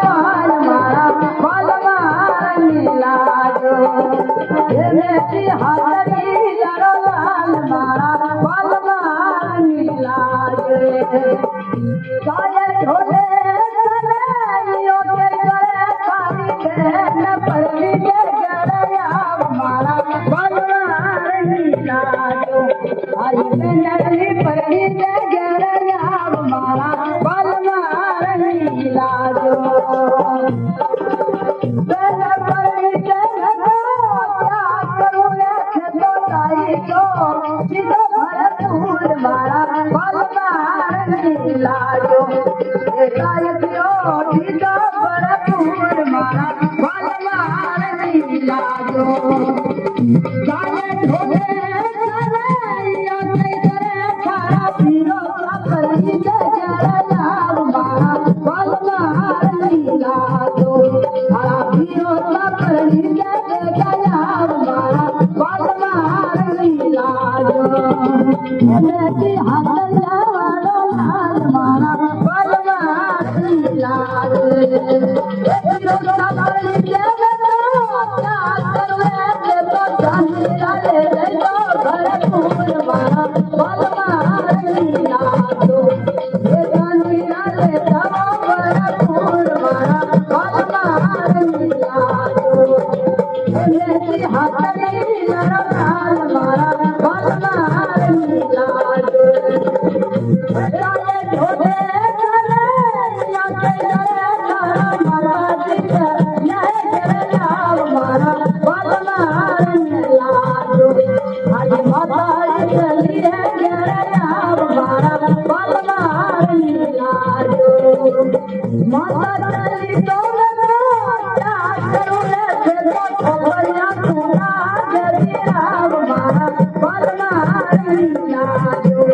बाल मारा बाल मारनी लाजो मेरी हाथरी लारो लाल मारा बाल मारनी लाजो कायर ढोले कन्हैया के गले काली बहन पड़ी के गरया मारा बाल मारनी लाजो आई नरली पड़ी के गरया मारा बाल मारनी लाजो बहन पड़ी के क्या करूं तो ताई को सीधा भरपूर मारा बाल मारनी लाजो गायत्रियो सीधा भरपूर मारा बाल मारनी लाजो गाय ढोले कन्हैया के गले खारा पीरो परी के गरया मारा बाल मारनी लाजो खारा पीरो परी के गरया मारा बाल मारनी लाजो मेरी हाथरिया वालो लाल मारा बाल मारनी लाजो पीरो परी के गरया तो जानी लाले तो भरपूर मारा बाल मारनी लाजो जानी लाले तो भरपूर मारा बाल मारनी लाजो मेरी हाथरी लारो लाल मारा बाल मारनी लाजो गाय ढोले कन्हैया के गले खारा मारा दिया गरया मारा बाल मारनी लाजो आज माता चली है गरया मारा बाल मारनी लाजो माता चली तो क्या करूं तो खबरिया सुना गरया मारा बाल मारनी लाजो